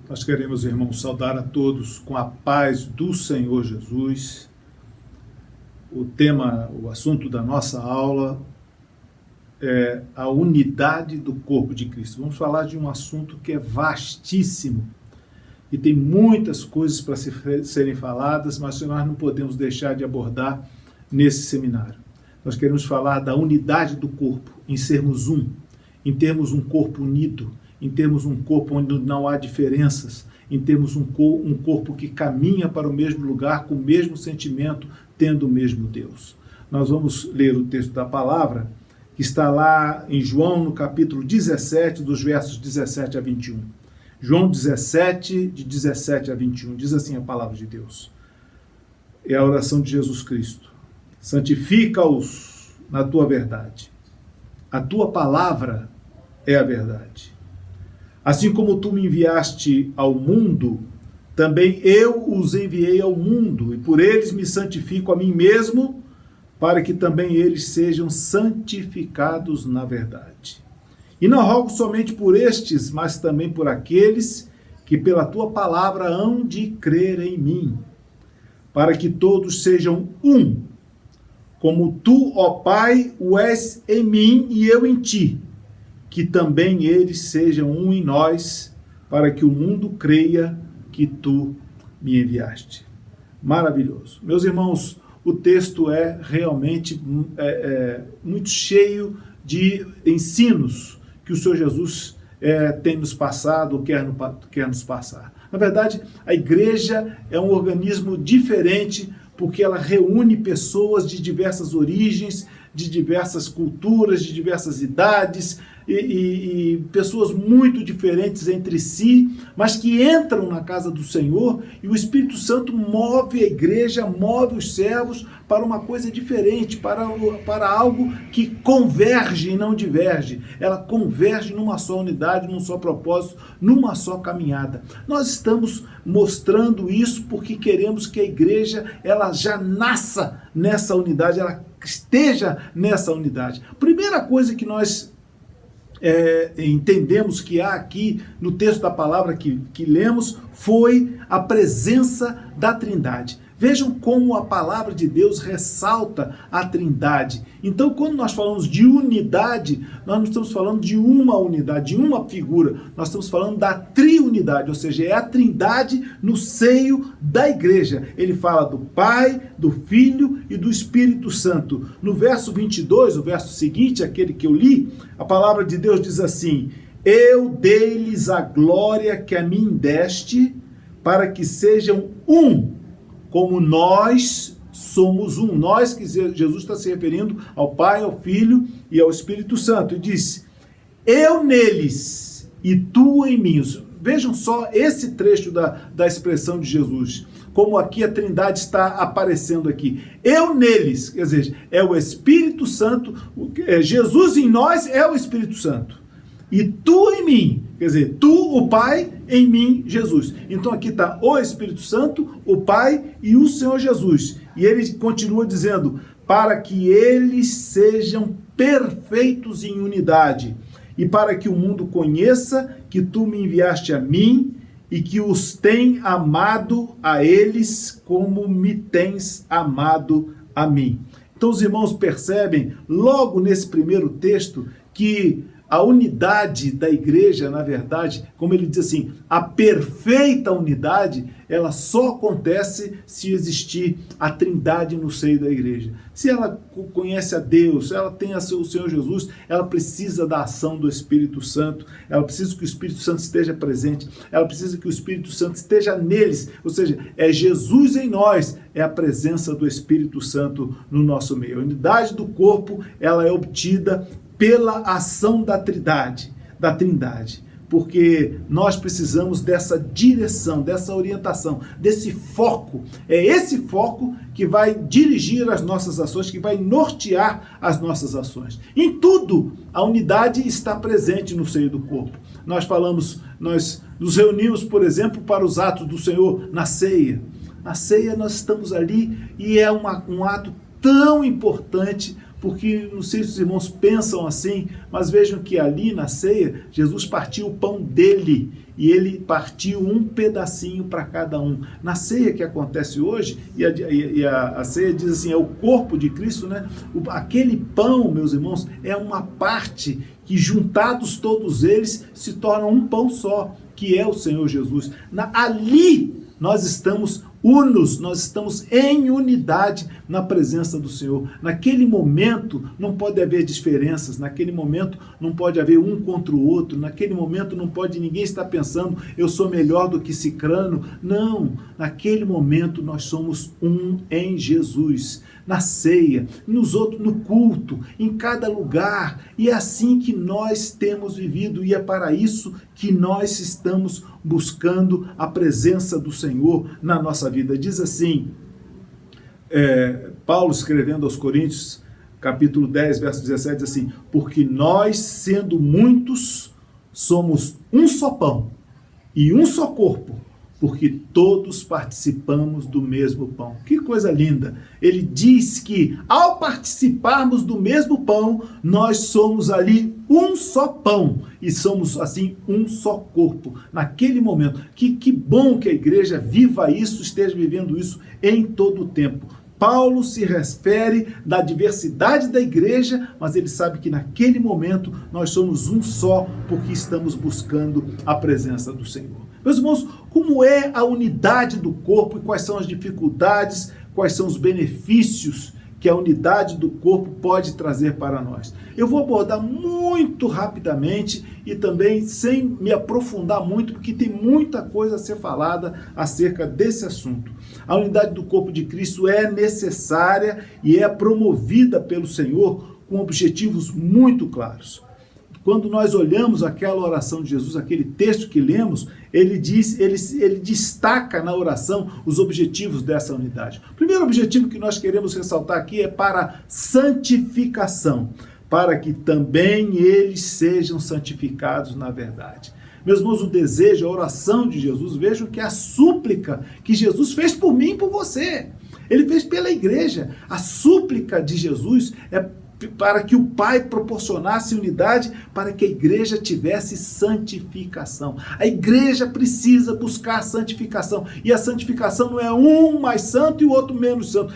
Nós queremos, irmãos, saudar a todos com a paz do Senhor Jesus. O assunto da nossa aula é a unidade do corpo de Cristo. Vamos falar de um assunto que é vastíssimo e tem muitas coisas para serem faladas, mas nós não podemos deixar de abordar nesse seminário. Nós queremos falar da unidade do corpo, em sermos um, em termos um corpo unido, em termos um corpo onde não há diferenças, em termos um corpo que caminha para o mesmo lugar, com o mesmo sentimento, tendo o mesmo Deus. Nós vamos ler o texto da palavra, que está lá em João, no capítulo 17, dos versos 17 a 21. João 17, de 17 a 21, diz assim a palavra de Deus. É a oração de Jesus Cristo. Santifica-os na tua verdade. A tua palavra é a verdade. Assim como tu me enviaste ao mundo, também eu os enviei ao mundo, e por eles me santifico a mim mesmo, para que também eles sejam santificados na verdade. E não rogo somente por estes, mas também por aqueles que pela tua palavra hão de crer em mim, para que todos sejam um, como tu, ó Pai, o és em mim e eu em ti, que também eles sejam um em nós, para que o mundo creia que tu me enviaste. Maravilhoso. Meus irmãos, o texto é realmente muito cheio de ensinos que o Senhor Jesus tem nos passado, quer nos passar. Na verdade, a igreja é um organismo diferente, porque ela reúne pessoas de diversas origens, de diversas culturas, de diversas idades, e pessoas muito diferentes entre si, mas que entram na casa do Senhor, e o Espírito Santo move a igreja, move os servos para uma coisa diferente, para algo que converge e não diverge. Ela converge numa só unidade, num só propósito, numa só caminhada. Nós estamos mostrando isso porque queremos que a igreja ela já nasça nessa unidade, ela esteja nessa unidade. Primeira coisa que nós entendemos que há aqui no texto da palavra que lemos foi a presença da Trindade. Vejam como a palavra de Deus ressalta a Trindade. Então, quando nós falamos de unidade, nós não estamos falando de uma unidade, de uma figura. Nós estamos falando da triunidade, ou seja, é a Trindade no seio da igreja. Ele fala do Pai, do Filho e do Espírito Santo. No verso 22, o verso seguinte, aquele que eu li, a palavra de Deus diz assim: eu dei-lhes a glória que a mim deste, para que sejam um, como nós somos um. Nós, que Jesus está se referindo ao Pai, ao Filho e ao Espírito Santo. E diz, eu neles e tu em mim. Vejam só esse trecho da expressão de Jesus, como aqui a Trindade está aparecendo aqui. Eu neles, quer dizer, é o Espírito Santo, Jesus em nós é o Espírito Santo. E tu em mim, quer dizer, tu, o Pai, em mim, Jesus. Então aqui está o Espírito Santo, o Pai e o Senhor Jesus. E ele continua dizendo, para que eles sejam perfeitos em unidade, e para que o mundo conheça que tu me enviaste a mim, e que os tem amado a eles como me tens amado a mim. Então os irmãos percebem, logo nesse primeiro texto, que a unidade da igreja, na verdade, como ele diz assim, a perfeita unidade, ela só acontece se existir a Trindade no seio da igreja. Se ela conhece a Deus, se ela tem o Senhor Jesus, ela precisa da ação do Espírito Santo, ela precisa que o Espírito Santo esteja presente, ela precisa que o Espírito Santo esteja neles, ou seja, é Jesus em nós, é a presença do Espírito Santo no nosso meio. A unidade do corpo, ela é obtida pela ação da Trindade, porque nós precisamos dessa direção, dessa orientação, desse foco. É esse foco que vai dirigir as nossas ações, que vai nortear as nossas ações. Em tudo, a unidade está presente no seio do corpo. Nós nos reunimos, por exemplo, para os atos do Senhor na ceia. Na ceia nós estamos ali e é um ato tão importante, porque não sei se os irmãos pensam assim, mas vejam que ali na ceia, Jesus partiu o pão dele, e ele partiu um pedacinho para cada um. Na ceia que acontece hoje, a ceia diz assim, é o corpo de Cristo, né? Aquele pão, meus irmãos, é uma parte que juntados todos eles se tornam um pão só, que é o Senhor Jesus. Ali nós estamos unos, nós estamos em unidade na presença do Senhor. Naquele momento não pode haver diferenças, naquele momento não pode haver um contra o outro, naquele momento não pode ninguém estar pensando, eu sou melhor do que Cicrano. Não, naquele momento nós somos um em Jesus. Na ceia, no culto, em cada lugar, e é assim que nós temos vivido, e é para isso que nós estamos buscando a presença do Senhor na nossa vida. Diz assim, Paulo escrevendo aos Coríntios, capítulo 10, verso 17, diz assim, porque nós, sendo muitos, somos um só pão e um só corpo, porque todos participamos do mesmo pão. Que coisa linda! Ele diz que ao participarmos do mesmo pão, nós somos ali um só pão e somos assim um só corpo. Naquele momento, que bom que a igreja viva isso, esteja vivendo isso em todo o tempo. Paulo se refere da diversidade da igreja, mas ele sabe que naquele momento nós somos um só, porque estamos buscando a presença do Senhor. Meus irmãos, como é a unidade do corpo e quais são as dificuldades, quais são os benefícios que a unidade do corpo pode trazer para nós? Eu vou abordar muito rapidamente e também sem me aprofundar muito, porque tem muita coisa a ser falada acerca desse assunto. A unidade do corpo de Cristo é necessária e é promovida pelo Senhor com objetivos muito claros. Quando nós olhamos aquela oração de Jesus, aquele texto que lemos, ele destaca na oração os objetivos dessa unidade. O primeiro objetivo que nós queremos ressaltar aqui é para santificação, para que também eles sejam santificados na verdade. Meus irmãos, o desejo, a oração de Jesus, vejam que é a súplica que Jesus fez por mim e por você. Ele fez pela igreja. A súplica de Jesus é para que o Pai proporcionasse unidade, para que a igreja tivesse santificação. A igreja precisa buscar santificação, e a santificação não é um mais santo e o outro menos santo,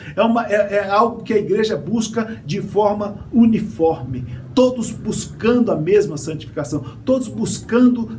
é algo que a igreja busca de forma uniforme, todos buscando a mesma santificação, todos buscando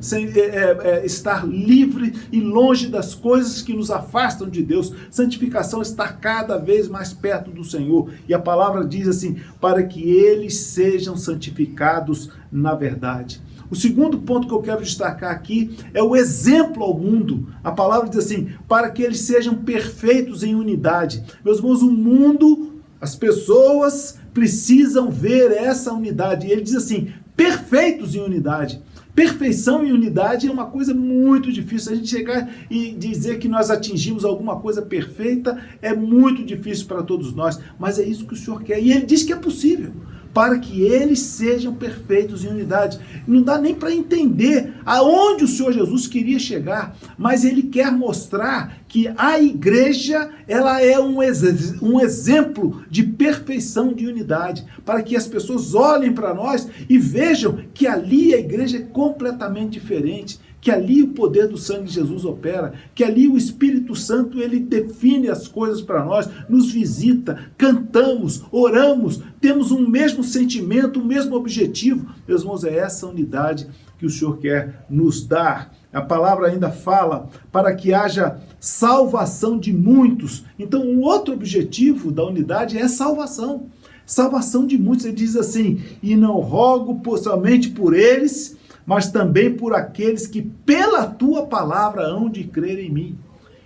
estar livre e longe das coisas que nos afastam de Deus. Santificação está cada vez mais perto do Senhor, e a palavra diz assim, para que eles sejam santificados na verdade. O segundo ponto que eu quero destacar aqui é o exemplo ao mundo. A palavra diz assim, para que eles sejam perfeitos em unidade. Meus irmãos, o mundo, as pessoas precisam ver essa unidade. E ele diz assim, perfeitos em unidade. Perfeição em unidade é uma coisa muito difícil. A gente chegar e dizer que nós atingimos alguma coisa perfeita é muito difícil para todos nós, mas é isso que o Senhor quer. E ele diz que é possível, para que eles sejam perfeitos em unidade. Não dá nem para entender aonde o Senhor Jesus queria chegar, mas ele quer mostrar que a igreja, ela é um exemplo de perfeição de unidade, para que as pessoas olhem para nós e vejam que ali a igreja é completamente diferente, que ali o poder do sangue de Jesus opera, que ali o Espírito Santo, ele define as coisas para nós, nos visita, cantamos, oramos, temos um mesmo sentimento, um mesmo objetivo. Meus irmãos, é essa unidade que o Senhor quer nos dar. A palavra ainda fala para que haja salvação de muitos. Então, um outro objetivo da unidade é salvação. Salvação de muitos. Ele diz assim, e não rogo somente por eles, mas também por aqueles que pela tua palavra hão de crer em mim.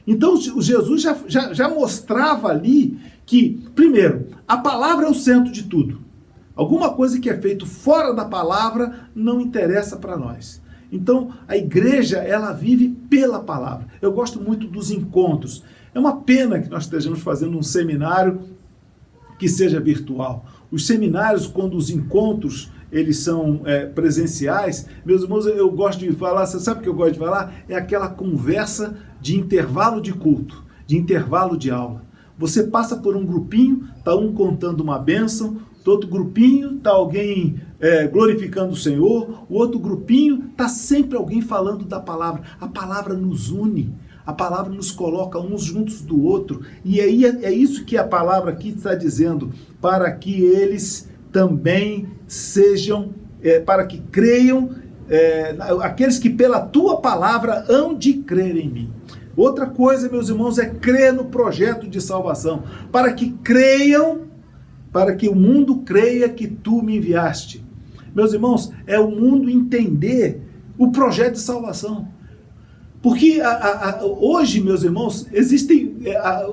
Então, Jesus já mostrava ali que, primeiro, a palavra é o centro de tudo. Alguma coisa que é feito fora da palavra não interessa para nós. Então, a igreja, ela vive pela palavra. Eu gosto muito dos encontros. É uma pena que nós estejamos fazendo um seminário que seja virtual. Os seminários, quando os encontros eles são presenciais, meus irmãos, eu gosto de falar, você sabe o que eu gosto de falar? É aquela conversa de intervalo de culto, de intervalo de aula. Você passa por um grupinho, está um contando uma bênção, do outro grupinho está alguém glorificando o Senhor, o outro grupinho está sempre alguém falando da palavra. A palavra nos une, a palavra nos coloca uns juntos do outro, e aí é isso que a palavra aqui está dizendo, para que eles também sejam, para que creiam, aqueles que pela tua palavra hão de crer em mim. Outra coisa, meus irmãos, é crer no projeto de salvação, para que creiam, para que o mundo creia que tu me enviaste. Meus irmãos, é o mundo entender o projeto de salvação. Porque hoje, meus irmãos,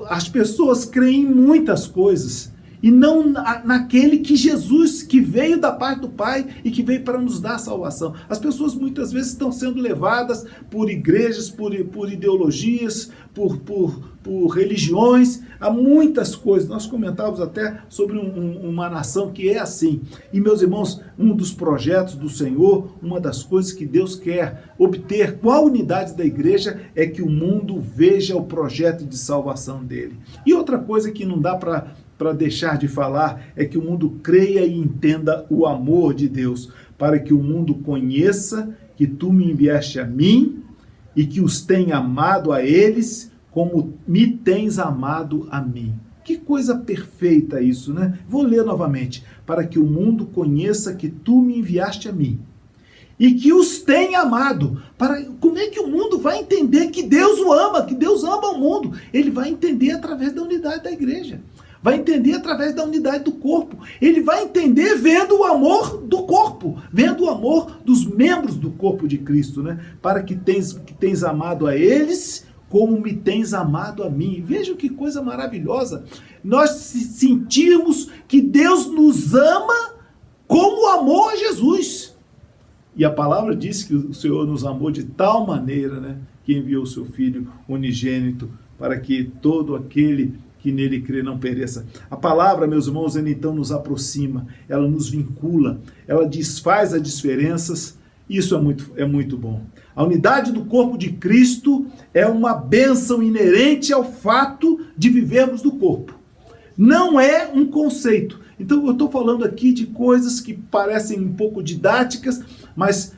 as pessoas creem em muitas coisas, e não naquele que Jesus, que veio da parte do Pai e que veio para nos dar salvação. As pessoas muitas vezes estão sendo levadas por igrejas, por ideologias, por religiões, há muitas coisas. Nós comentávamos até sobre uma nação que é assim. E, meus irmãos, um dos projetos do Senhor, uma das coisas que Deus quer obter com a unidade da igreja é que o mundo veja o projeto de salvação dele. E outra coisa que não dá para deixar de falar é que o mundo creia e entenda o amor de Deus, para que o mundo conheça que tu me enviaste a mim e que os tenha amado a eles como me tens amado a mim. Que coisa perfeita isso, né? Vou ler novamente. Para que o mundo conheça que tu me enviaste a mim e que os tenha amado. Como é que o mundo vai entender que Deus o ama, que Deus ama o mundo? Ele vai entender através da unidade da igreja. Vai entender através da unidade do corpo. Ele vai entender vendo o amor do corpo, vendo o amor dos membros do corpo de Cristo, né? Para que tens amado a eles como me tens amado a mim. Veja que coisa maravilhosa. Nós sentimos que Deus nos ama como amou a Jesus. E a palavra diz que o Senhor nos amou de tal maneira, né, que enviou o seu Filho unigênito para que todo aquele que nele crê não pereça. A palavra, meus irmãos, ela então nos aproxima, ela nos vincula, ela desfaz as diferenças. Isso é muito bom. A unidade do corpo de Cristo é uma bênção inerente ao fato de vivermos do corpo. Não é um conceito. Então eu estou falando aqui de coisas que parecem um pouco didáticas, mas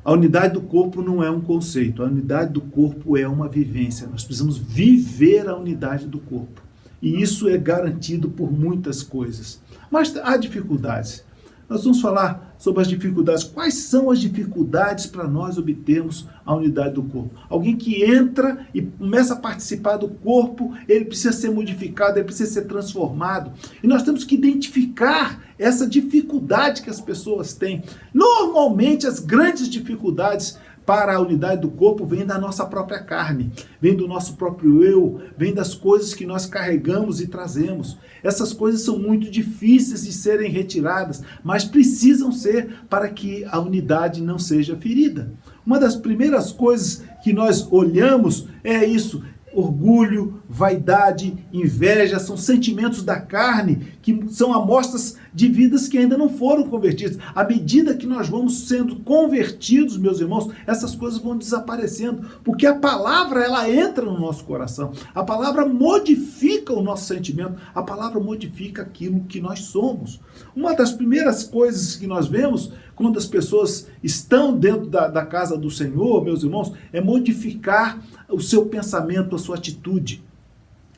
a unidade do corpo não é um conceito. A unidade do corpo é uma vivência. Nós precisamos viver a unidade do corpo. E isso é garantido por muitas coisas. Mas há dificuldades. Nós vamos falar sobre as dificuldades. Quais são as dificuldades para nós obtermos a unidade do corpo? Alguém que entra e começa a participar do corpo, ele precisa ser modificado, ele precisa ser transformado. E nós temos que identificar essa dificuldade que as pessoas têm. Normalmente, as grandes dificuldades para a unidade do corpo vem da nossa própria carne, vem do nosso próprio eu, vem das coisas que nós carregamos e trazemos. Essas coisas são muito difíceis de serem retiradas, mas precisam ser para que a unidade não seja ferida. Uma das primeiras coisas que nós olhamos é isso: orgulho, vaidade, inveja, são sentimentos da carne que são amostras de vidas que ainda não foram convertidas. À medida que nós vamos sendo convertidos, meus irmãos, essas coisas vão desaparecendo, porque a palavra, ela entra no nosso coração. A palavra modifica o nosso sentimento, a palavra modifica aquilo que nós somos. Uma das primeiras coisas que nós vemos quando as pessoas estão dentro da casa do Senhor, meus irmãos, é modificar o seu pensamento, a sua atitude.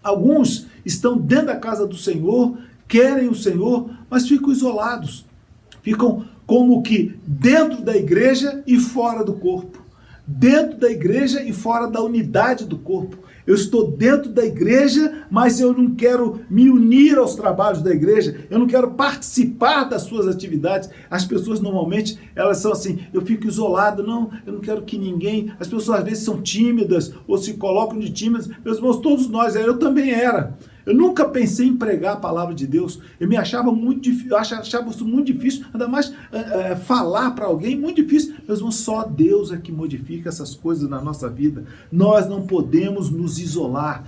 Alguns estão dentro da casa do Senhor, querem o Senhor, mas ficam isolados. Ficam como que dentro da igreja e fora do corpo. Dentro da igreja e fora da unidade do corpo. Eu estou dentro da igreja, mas eu não quero me unir aos trabalhos da igreja, eu não quero participar das suas atividades. As pessoas normalmente, elas são assim: eu fico isolado, não, eu não quero que ninguém... As pessoas às vezes são tímidas, ou se colocam de tímidas. Meus irmãos, todos nós, eu também era. Eu nunca pensei em pregar a palavra de Deus. Eu me achava muito difícil, eu achava isso muito difícil, ainda mais falar para alguém, muito difícil. Meus irmãos, só Deus é que modifica essas coisas na nossa vida. Nós não podemos nos isolar.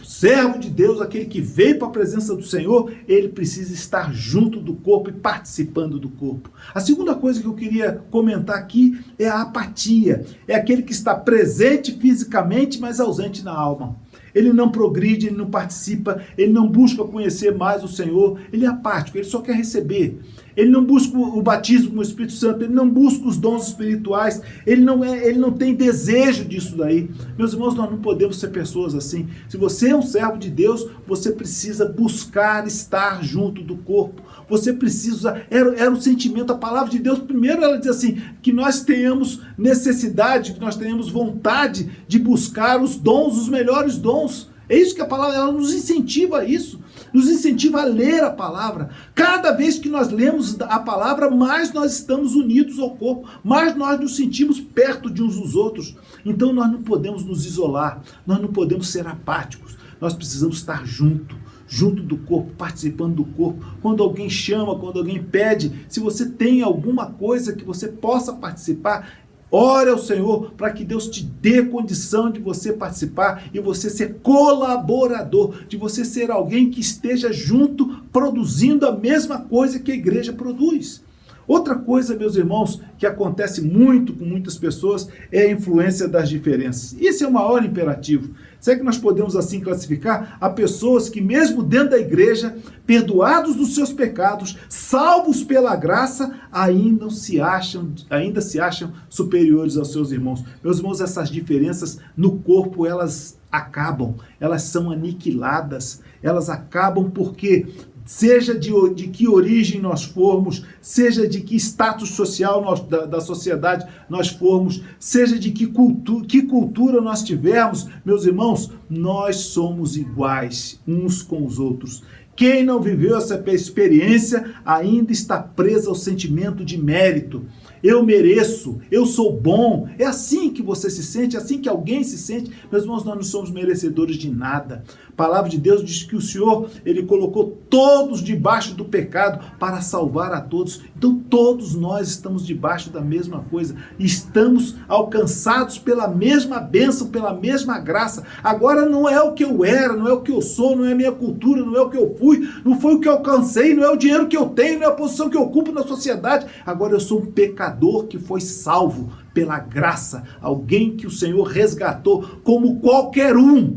O servo de Deus, aquele que veio para a presença do Senhor, ele precisa estar junto do corpo e participando do corpo. A segunda coisa que eu queria comentar aqui é a apatia. É aquele que está presente fisicamente, mas ausente na alma. Ele não progride, ele não participa, ele não busca conhecer mais o Senhor, ele é apático, ele só quer receber. Ele não busca o batismo com o Espírito Santo, ele não busca os dons espirituais, ele não tem desejo disso daí. Meus irmãos, nós não podemos ser pessoas assim. Se você é um servo de Deus, você precisa buscar estar junto do corpo. Você precisa, era um sentimento, a palavra de Deus, primeiro ela diz assim, que nós tenhamos necessidade, que nós tenhamos vontade de buscar os dons, os melhores dons. É isso que a palavra, ela nos incentiva a isso, nos incentiva a ler a palavra. Cada vez que nós lemos a palavra, mais nós estamos unidos ao corpo, mais nós nos sentimos perto de uns dos outros. Então nós não podemos nos isolar, nós não podemos ser apáticos, nós precisamos estar junto do corpo, participando do corpo. Quando alguém chama, quando alguém pede, se você tem alguma coisa que você possa participar, ore ao Senhor para que Deus te dê condição de você participar e você ser colaborador, de você ser alguém que esteja junto, produzindo a mesma coisa que a igreja produz. Outra coisa, meus irmãos, que acontece muito com muitas pessoas é a influência das diferenças. Esse é o maior imperativo. Será que nós podemos assim classificar a pessoas que mesmo dentro da igreja, perdoados dos seus pecados, salvos pela graça, ainda se acham superiores aos seus irmãos? Meus irmãos, essas diferenças no corpo, elas acabam, elas são aniquiladas, elas acabam porque seja de que origem nós formos, seja de que status social da sociedade nós formos, seja de que cultura nós tivermos, meus irmãos, nós somos iguais uns com os outros. Quem não viveu essa experiência ainda está preso ao sentimento de mérito. Eu mereço, eu sou bom. É assim que você se sente, é assim que alguém se sente. Meus irmãos, nós não somos merecedores de nada. A palavra de Deus diz que o Senhor, Ele colocou todos debaixo do pecado para salvar a todos. Então todos nós estamos debaixo da mesma coisa. Estamos alcançados pela mesma bênção, pela mesma graça. Agora não é o que eu era, não é o que eu sou, não é a minha cultura, não é o que eu fui, não foi o que eu alcancei, não é o dinheiro que eu tenho, não é a posição que eu ocupo na sociedade. Agora eu sou um pecador que foi salvo pela graça, alguém que o Senhor resgatou como qualquer um,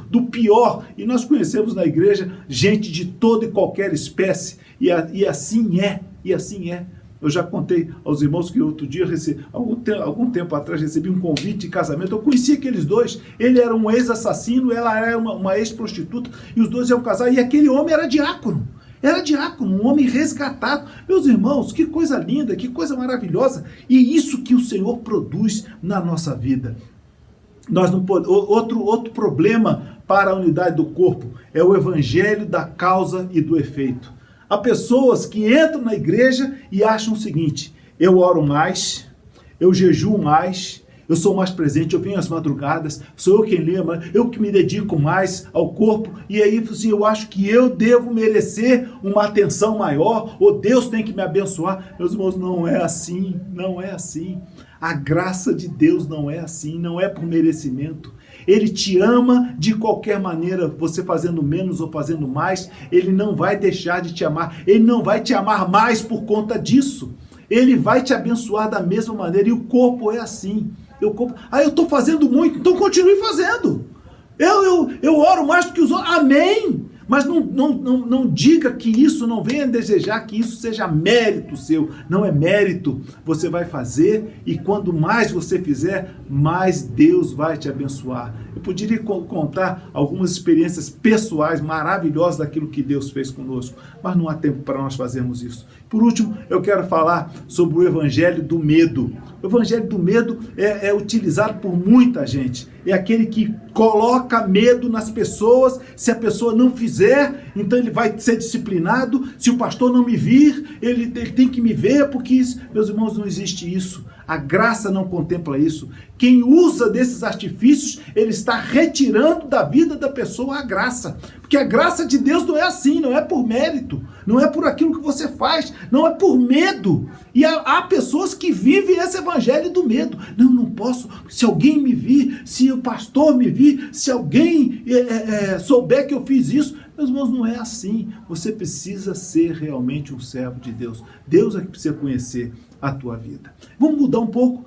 do pior. E nós conhecemos na igreja gente de toda e qualquer espécie, e assim é. Eu já contei aos irmãos que outro dia, algum tempo atrás, recebi um convite de casamento. Eu conheci aqueles dois. Ele era um ex-assassino, ela era uma ex-prostituta, e os dois iam casar, e aquele homem era diácono. Era diácono, um homem resgatado. Meus irmãos, que coisa linda, que coisa maravilhosa. E isso que o Senhor produz na nossa vida. Outro problema para a unidade do corpo é o evangelho da causa e do efeito. Há pessoas que entram na igreja e acham o seguinte: eu oro mais, eu jejuo mais, eu sou mais presente, eu venho às madrugadas, sou eu quem lembra, eu que me dedico mais ao corpo, e aí assim, eu acho que eu devo merecer uma atenção maior, ou Deus tem que me abençoar. Meus irmãos, não é assim. A graça de Deus não é assim, não é por merecimento. Ele te ama de qualquer maneira, você fazendo menos ou fazendo mais, Ele não vai deixar de te amar, Ele não vai te amar mais por conta disso. Ele vai te abençoar da mesma maneira, e o corpo é assim. Eu estou fazendo muito, então continue fazendo. Eu oro mais do que os outros, amém. Mas não diga que isso, não venha desejar que isso seja mérito seu. Não é mérito. Você vai fazer, e quando mais você fizer, mais Deus vai te abençoar. Eu poderia contar algumas experiências pessoais maravilhosas daquilo que Deus fez conosco, mas não há tempo para nós fazermos isso. Por último, eu quero falar sobre o evangelho do medo. O evangelho do medo é utilizado por muita gente. É aquele que coloca medo nas pessoas. Se a pessoa não fizer, então ele vai ser disciplinado. Se o pastor não me vir, ele tem que me ver, porque isso... Meus irmãos, não existe isso. A graça não contempla isso. Quem usa desses artifícios, ele está retirando da vida da pessoa a graça. Porque a graça de Deus não é assim, não é por mérito, não é por aquilo que você faz, não é por medo. E há pessoas que vivem esse evangelho do medo. Não posso, se alguém me vir, se o pastor me vir, se alguém souber que eu fiz isso. Meus irmãos, não é assim. Você precisa ser realmente um servo de Deus. Deus é que precisa conhecer a tua vida. Vamos mudar um pouco.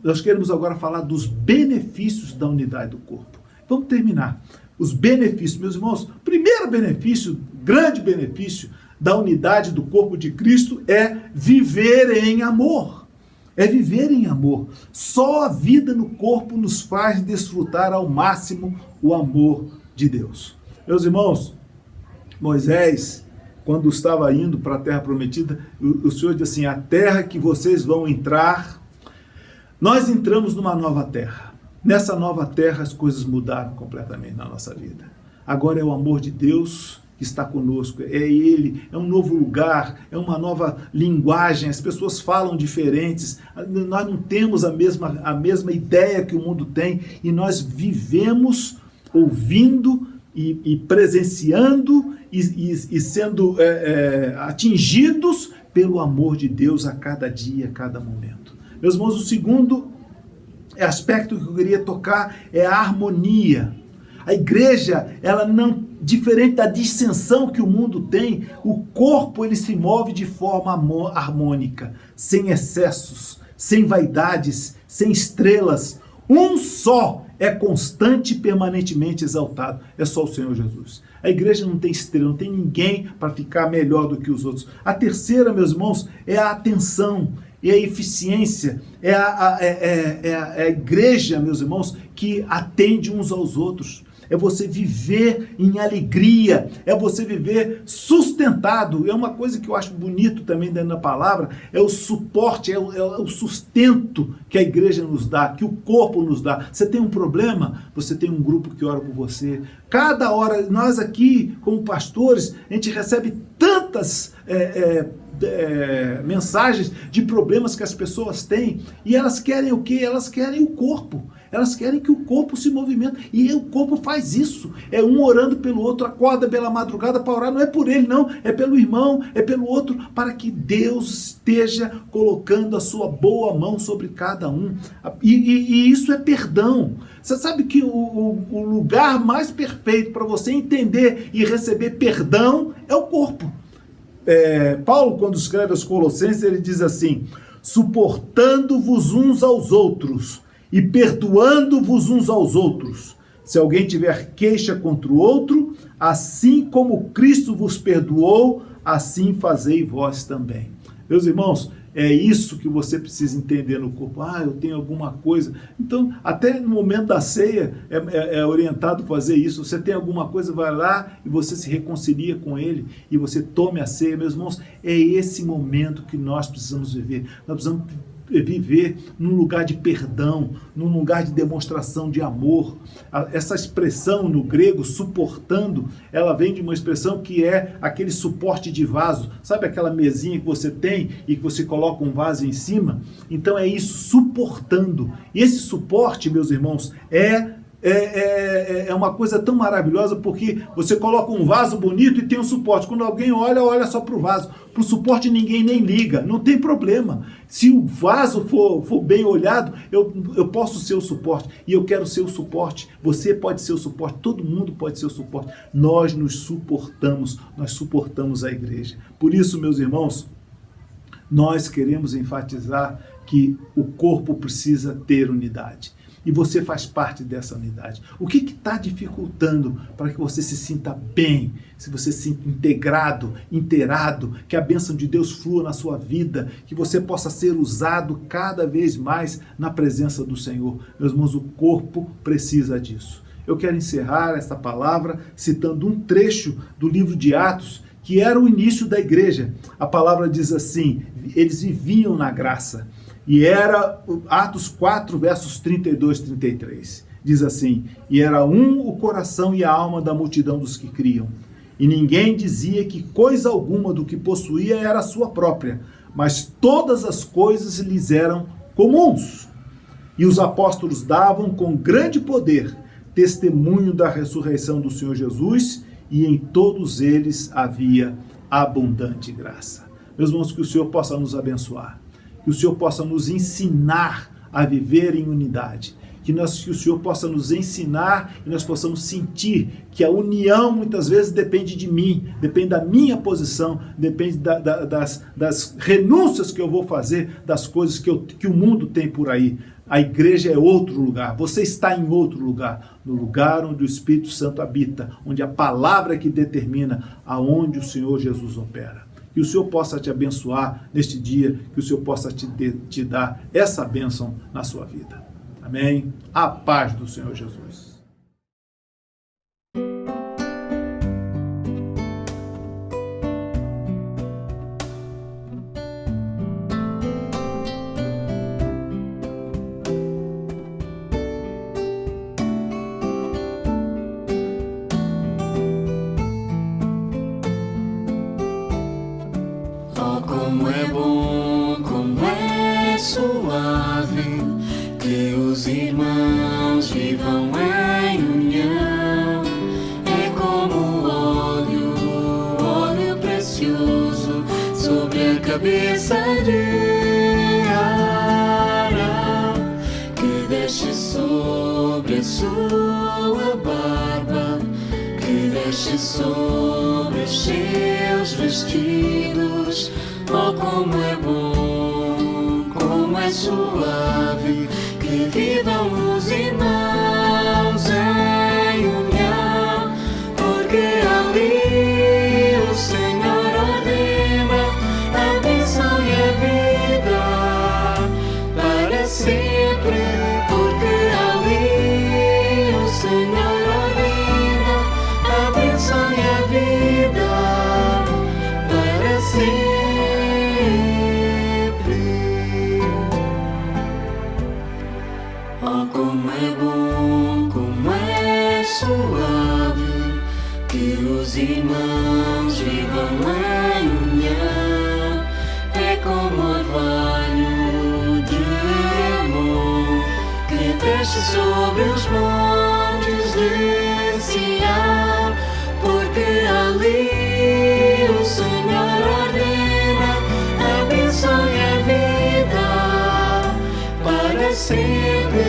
Nós queremos agora falar dos benefícios da unidade do corpo. vamos terminar. Os benefícios, meus irmãos. Primeiro benefício, grande benefício da unidade do corpo de Cristo é viver em amor. É viver em amor. Só a vida no corpo nos faz desfrutar ao máximo o amor de Deus. Meus irmãos, Moisés, quando estava indo para a terra prometida, o Senhor disse assim: a terra que vocês vão entrar, nós entramos numa nova terra. Nessa nova terra as coisas mudaram completamente na nossa vida. Agora é o amor de Deus que está conosco, é Ele, é um novo lugar, é uma nova linguagem, as pessoas falam diferentes, nós não temos a mesma ideia que o mundo tem, e nós vivemos ouvindo e presenciando e sendo atingidos pelo amor de Deus a cada dia, a cada momento. Meus irmãos, o segundo aspecto que eu queria tocar é a harmonia. A igreja, ela não, diferente da dissensão que o mundo tem, o corpo ele se move de forma harmônica, sem excessos, sem vaidades, sem estrelas. Um só é constante e permanentemente exaltado, é só o Senhor Jesus. A igreja não tem estrela, não tem ninguém para ficar melhor do que os outros. A terceira, meus irmãos, é a atenção, é a eficiência, é a igreja, meus irmãos, que atende uns aos outros. É você viver em alegria, é você viver sustentado. É uma coisa que eu acho bonito também dentro da palavra, é o suporte, é o sustento que a igreja nos dá, que o corpo nos dá. Você tem um problema, você tem um grupo que ora por você. Cada hora, nós aqui, como pastores, a gente recebe tantas mensagens de problemas que as pessoas têm, e elas querem o quê? Elas querem o corpo. Elas querem que o corpo se movimente, e o corpo faz isso, é um orando pelo outro, acorda pela madrugada para orar, não é por ele não, é pelo irmão, é pelo outro, para que Deus esteja colocando a sua boa mão sobre cada um, e isso é perdão. Você sabe que o lugar mais perfeito para você entender e receber perdão é o corpo. Paulo, quando escreve aos Colossenses, ele diz assim: suportando-vos uns aos outros, e perdoando-vos uns aos outros. Se alguém tiver queixa contra o outro, assim como Cristo vos perdoou, assim fazei vós também. Meus irmãos, é isso que você precisa entender no corpo. Eu tenho alguma coisa. Então, até no momento da ceia, é orientado fazer isso. Você tem alguma coisa, vai lá e você se reconcilia com ele e você tome a ceia. Meus irmãos, é esse momento que nós precisamos viver. Nós precisamos viver num lugar de perdão, num lugar de demonstração de amor. Essa expressão no grego, suportando, ela vem de uma expressão que é aquele suporte de vaso. Sabe aquela mesinha que você tem e que você coloca um vaso em cima? Então é isso, suportando. E esse suporte, meus irmãos, é uma coisa tão maravilhosa, porque você coloca um vaso bonito e tem um suporte. Quando alguém olha só para o vaso. Para o suporte ninguém nem liga, não tem problema. Se o vaso for bem olhado, eu posso ser o suporte, e eu quero ser o suporte. Você pode ser o suporte, todo mundo pode ser o suporte. Nós nos suportamos, nós suportamos a igreja. Por isso, meus irmãos, nós queremos enfatizar que o corpo precisa ter unidade. E você faz parte dessa unidade. O que está dificultando para que você se sinta bem, se você se sinta integrado, inteirado, que a bênção de Deus flua na sua vida, que você possa ser usado cada vez mais na presença do Senhor? Meus irmãos, o corpo precisa disso. Eu quero encerrar esta palavra citando um trecho do livro de Atos, que era o início da igreja. A palavra diz assim: eles viviam na graça. E era Atos 4, versos 32 e 33. Diz assim: e era um o coração e a alma da multidão dos que criam. E ninguém dizia que coisa alguma do que possuía era sua própria, mas todas as coisas lhes eram comuns. E os apóstolos davam com grande poder testemunho da ressurreição do Senhor Jesus, e em todos eles havia abundante graça. Meus irmãos, que o Senhor possa nos abençoar. Que o Senhor possa nos ensinar a viver em unidade. que o Senhor possa nos ensinar e nós possamos sentir que a união muitas vezes depende de mim, depende da minha posição, depende das renúncias que eu vou fazer, das coisas que o mundo tem por aí. A igreja é outro lugar, você está em outro lugar, no lugar onde o Espírito Santo habita, onde a palavra é que determina aonde o Senhor Jesus opera. Que o Senhor possa te abençoar neste dia, que o Senhor possa te dar essa bênção na sua vida. Amém? A paz do Senhor Jesus. Como é bom, como é suave, que os irmãos vivam em união. É como óleo precioso sobre a cabeça de Arão, que desce sobre a sua barba, que desce sobre os seus vestidos. Oh, como é bom, como é suave, que vivam os irmãos em união, porque ali o Senhor ordena a bênção e a vida para sempre, porque ali o Senhor ordena a bênção e a vida para sempre. Oh, como é bom, como é suave, que os irmãos vivam em união. É como orvalho de amor que desce sobre os montes de Sião, porque ali o Senhor ordena a bênção e a vida para sempre,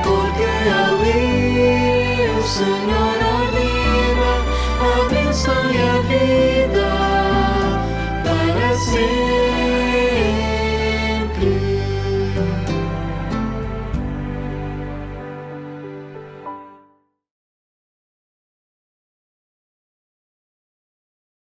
porque ali o Senhor